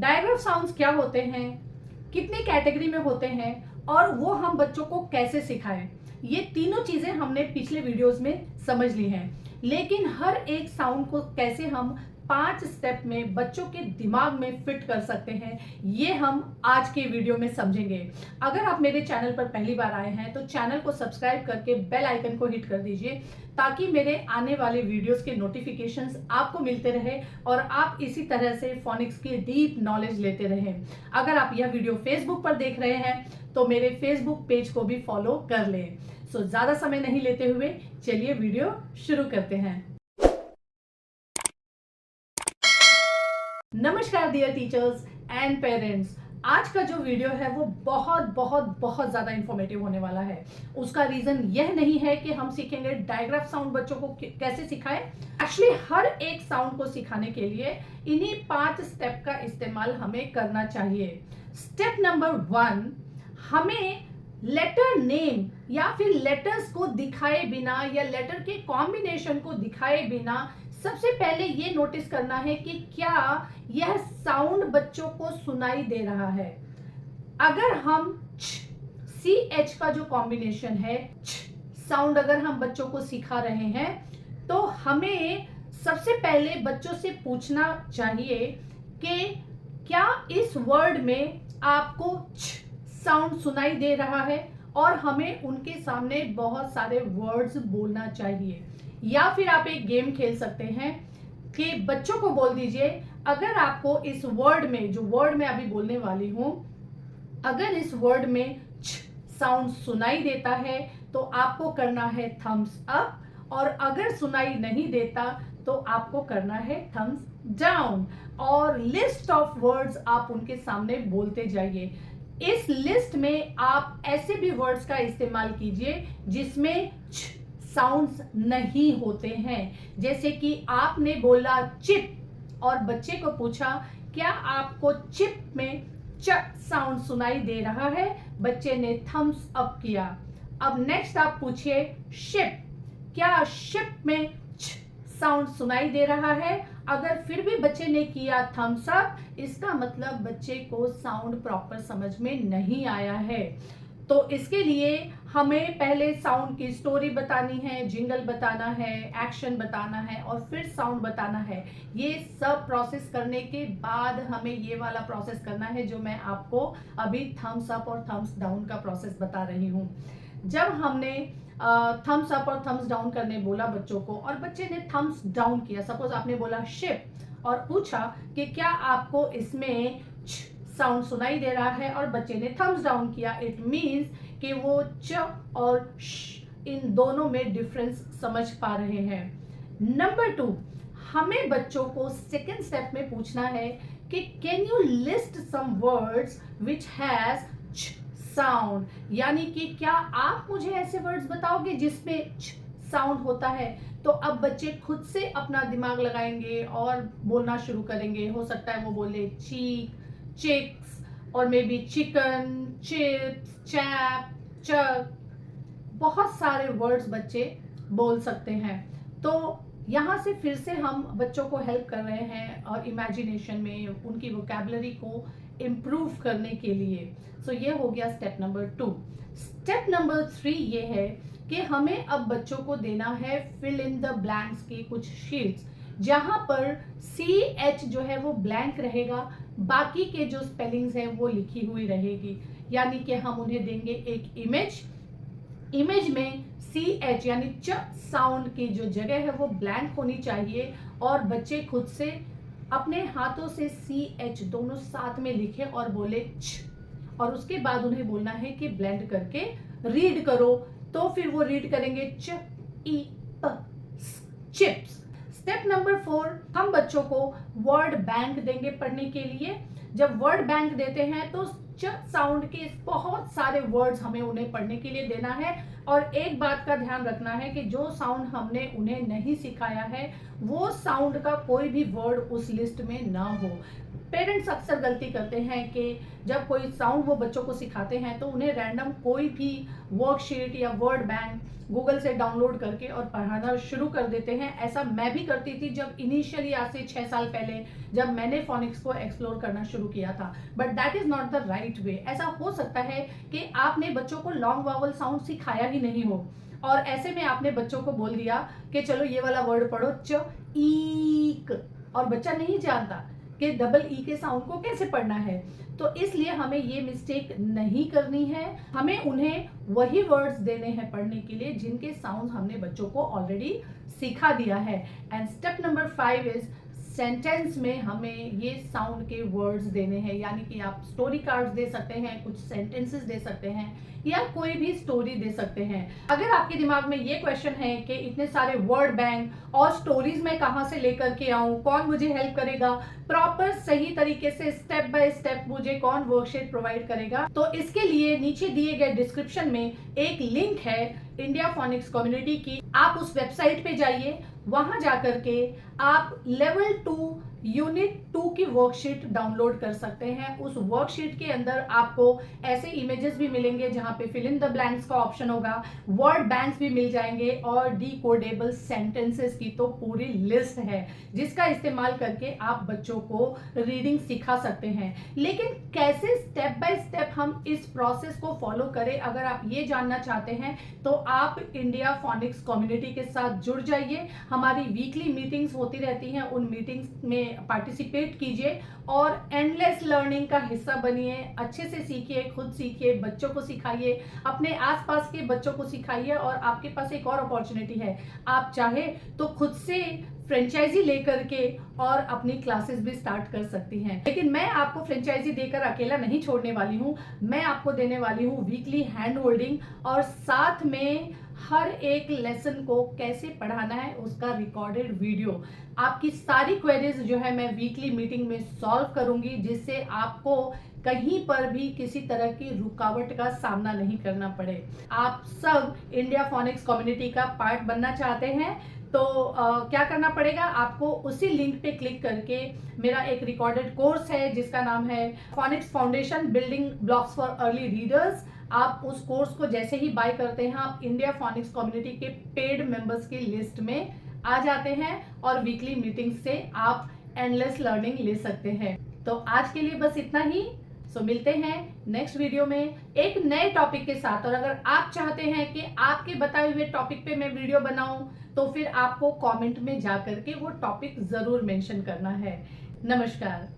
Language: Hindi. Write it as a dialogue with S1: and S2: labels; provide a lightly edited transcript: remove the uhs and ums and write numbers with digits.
S1: डायग्राफ साउंड्स क्या होते हैं, कितने कैटेगरी में होते हैं और वो हम बच्चों को कैसे सिखाएं, ये तीनों चीजें हमने पिछले वीडियोस में समझ ली हैं। लेकिन हर एक साउंड को कैसे हम 5 स्टेप में बच्चों के दिमाग में फिट कर सकते हैं, ये हम आज के वीडियो में समझेंगे। अगर आप मेरे चैनल पर पहली बार आए हैं तो चैनल को सब्सक्राइब करके बेल आइकन को हिट कर दीजिए, ताकि मेरे आने वाले वीडियोस के नोटिफिकेशंस आपको मिलते रहे और आप इसी तरह से फोनिक्स की डीप नॉलेज लेते रहें। अगर आप यह वीडियो फेसबुक पर देख रहे हैं तो मेरे फेसबुक पेज को भी फॉलो कर लें। सो ज्यादा समय नहीं लेते हुए चलिए वीडियो शुरू करते हैं। नमस्कार डियर टीचर्स एंड पेरेंट्स, आज का जो वीडियो है वो बहुत बहुत बहुत ज्यादा इंफॉर्मेटिव होने वाला है। उसका रीजन यह नहीं है कि हम सीखेंगे डायग्राफ साउंड बच्चों को कैसे सिखाएं। एक्चुअली हर एक साउंड को सिखाने के लिए इन्हीं 5 स्टेप का इस्तेमाल हमें करना चाहिए। स्टेप नंबर 1, हमें लेटर नेम या फिर लेटर्स को दिखाए बिना या लेटर के कॉम्बिनेशन को दिखाए बिना सबसे पहले ये नोटिस करना है कि क्या यह साउंड बच्चों को सुनाई दे रहा है। अगर हम सी एच का जो कॉम्बिनेशन है साउंड अगर हम बच्चों को सिखा रहे हैं तो हमें सबसे पहले बच्चों से पूछना चाहिए कि क्या इस वर्ड में आपको साउंड सुनाई दे रहा है, और हमें उनके सामने बहुत सारे वर्ड्स बोलना चाहिए। या फिर आप एक गेम खेल सकते हैं कि बच्चों को बोल दीजिए, अगर आपको इस वर्ड में, जो वर्ड मैं अभी बोलने वाली हूं, अगर इस वर्ड में साउंड सुनाई देता है तो आपको करना है थम्स अप, और अगर सुनाई नहीं देता तो आपको करना है थम्स डाउन। और लिस्ट ऑफ वर्ड्स आप उनके सामने बोलते जाइए। इस लिस्ट में आप ऐसे भी वर्ड्स का इस्तेमाल कीजिए जिसमें साउंड्स नहीं होते हैं। जैसे कि आपने बोला चिप और बच्चे को पूछा क्या आपको चिप में च साउंड सुनाई दे रहा है, बच्चे ने थम्स अप किया। अब नेक्स्ट आप पूछिए शिप, क्या शिप में च साउंड सुनाई दे रहा है। अगर फिर भी बच्चे ने किया थम्स अप, इसका मतलब बच्चे को साउंड प्रॉपर समझ में नहीं आया है। तो इसके लिए हमें पहले साउंड की स्टोरी बतानी है, जिंगल बताना है, एक्शन बताना है और फिर साउंड बताना है। ये सब प्रोसेस करने के बाद हमें ये वाला प्रोसेस करना है जो मैं आपको अभी थम्स अप और थम्स डाउन का प्रोसेस बता रही हूँ। जब हमने थम्स अप और थम्स डाउन करने बोला बच्चों को और बच्चे ने थम्स डाउन किया, सपोज आपने बोला शिप और पूछा कि क्या आपको इसमें साउंड सुनाई दे रहा है और बच्चे ने थम्स डाउन किया, इट मींस कि वो च और श इन दोनों में डिफरेंस समझ पा रहे हैं। नंबर 2, हमें बच्चों को सेकेंड स्टेप में पूछना है कि can you list some words which has sound, यानी कि क्या आप मुझे ऐसे वर्ड्स बताओगे जिसमें साउंड होता है। तो अब बच्चे खुद से अपना दिमाग लगाएंगे और बोलना शुरू करेंगे। हो सकता है वो बोले चीक, चिक्स, और maybe chicken, chips, chap, chuck, बहुत सारे वर्ड्स बच्चे बोल सकते हैं। तो यहाँ से फिर से हम बच्चों को हेल्प कर रहे हैं और इमेजिनेशन में उनकी वोकैबुलरी को इम्प्रूव करने के लिए। सो ये हो गया स्टेप नंबर 2। स्टेप नंबर 3 ये है कि हमें अब बच्चों को देना है फिल इन द ब्लैंक्स की कुछ शीट्स, जहां पर सी एच जो है वो ब्लैंक रहेगा, बाकी के जो स्पेलिंग्स है वो लिखी हुई रहेगी। यानी कि हम उन्हें देंगे एक इमेज में सी एच यानी च साउंड की जो जगह है वो ब्लैंक होनी चाहिए, और बच्चे खुद से अपने हाथों से सी एच दोनों साथ में लिखे और बोले च, और उसके बाद उन्हें बोलना है कि ब्लेंड करके रीड करो। तो फिर वो रीड करेंगे च ई प चिप्स। स्टेप नंबर 4, हम बच्चों को वर्ड बैंक देंगे पढ़ने के लिए। जब वर्ड बैंक देते हैं तो च साउंड के बहुत सारे वर्ड्स हमें उन्हें पढ़ने के लिए देना है, और एक बात का ध्यान रखना है कि जो साउंड हमने उन्हें नहीं सिखाया है वो साउंड का कोई भी वर्ड उस लिस्ट में ना हो। पेरेंट्स अक्सर गलती करते हैं कि जब कोई साउंड वो बच्चों को सिखाते हैं तो उन्हें रैंडम कोई भी वर्कशीट या वर्ड बैंक गूगल से डाउनलोड करके और पढ़ाना शुरू कर देते हैं। ऐसा मैं भी करती थी जब इनिशियली आज से 6 साल पहले जब मैंने फोनिक्स को एक्सप्लोर करना शुरू किया था, but that is not the right way. ऐसा हो सकता है कि आपने बच्चों को लॉन्ग वावल साउंड सिखाया ही नहीं हो और ऐसे में आपने बच्चों को बोल दिया कि चलो ये वाला वर्ड पढ़ो, च ईक, और बच्चा नहीं जानता कि डबल ई के साउंड को कैसे पढ़ना है। तो इसलिए हमें ये मिस्टेक नहीं करनी है। हमें उन्हें वही वर्ड्स देने हैं पढ़ने के लिए जिनके साउंड हमने बच्चों को ऑलरेडी सिखा दिया है। And step number 5 is sentence में हमें ये साउंड के वर्ड्स देने हैं, यानी कि आप स्टोरी कार्ड्स दे सकते हैं, कुछ सेंटेंसेस दे सकते हैं या कोई भी स्टोरी दे सकते हैं। अगर आपके दिमाग में ये क्वेश्चन है कि इतने सारे वर्ड बैंक और स्टोरीज मैं कहां से लेकर के आऊं, कौन मुझे हेल्प करेगा, प्रॉपर सही तरीके से स्टेप बाय स्टेप मुझे कौन वर्कशीट प्रोवाइड करेगा, तो इसके लिए नीचे दिए गए डिस्क्रिप्शन में एक लिंक है इंडिया फोनिक्स कम्युनिटी की। आप उस वेबसाइट पे जाइए, वहां जाकर के आप लेवल 2 यूनिट 2 की वर्कशीट डाउनलोड कर सकते हैं। उस वर्कशीट के अंदर आपको ऐसे इमेजेस भी मिलेंगे जहां पे फिल इन द ब्लैंक्स का ऑप्शन होगा, वर्ड बैंक्स भी मिल जाएंगे और डिकोडेबल सेंटेंसेस की तो पूरी लिस्ट है जिसका इस्तेमाल करके आप बच्चों को रीडिंग सिखा सकते हैं। लेकिन कैसे स्टेप बाय स्टेप हम इस प्रोसेस को फॉलो करें, अगर आप ये जानना चाहते हैं तो आप इंडिया फोनिक्स कम्युनिटी के साथ जुड़ जाइए। हमारी वीकली मीटिंग्स होती रहती हैं, उन मीटिंग्स में पार्टिसिपेट कीजिए और एंडलेस लर्निंग का हिस्सा बनिए। अच्छे से सीखिए, खुद सीखिए, बच्चों को सिखाइए, अपने आसपास के बच्चों को सिखाइए। और आपके पास एक और अपॉर्चुनिटी है, आप चाहे तो खुद से फ्रेंचाइजी लेकर के और अपनी क्लासेस भी स्टार्ट कर सकती हैं। लेकिन मैं आपको फ्रेंचाइजी देकर अकेला नहीं छोड़ने वाली हूँ, मैं आपको देने वाली हूँ वीकली हैंड होल्डिंग और साथ में हर एक लेसन को कैसे पढ़ाना है उसका रिकॉर्डेड वीडियो। आपकी सारी क्वेरीज जो है मैं वीकली मीटिंग में सॉल्व करूंगी, जिससे आपको कहीं पर भी किसी तरह की रुकावट का सामना नहीं करना पड़े। आप सब इंडिया फोनिक्स कम्युनिटी का पार्ट बनना चाहते हैं तो क्या करना पड़ेगा, आपको उसी लिंक पे क्लिक करके मेरा एक रिकॉर्डेड कोर्स है जिसका नाम है phoenix foundation building blocks for early readers. आप उस कोर्स को जैसे ही बाय करते हैं आप इंडिया फोनिक्स कम्युनिटी के पेड मेंबर्स की लिस्ट में आ जाते हैं और वीकली मीटिंग से आप एंडलेस लर्निंग ले सकते हैं। तो आज के लिए बस इतना ही। सो मिलते हैं नेक्स्ट वीडियो में एक नए टॉपिक के साथ। और अगर आप चाहते हैं कि आपके बताए हुए टॉपिक पे मैं वीडियो बनाऊं तो फिर आपको कमेंट में जा करके वो टॉपिक जरूर मेंशन करना है। नमस्कार।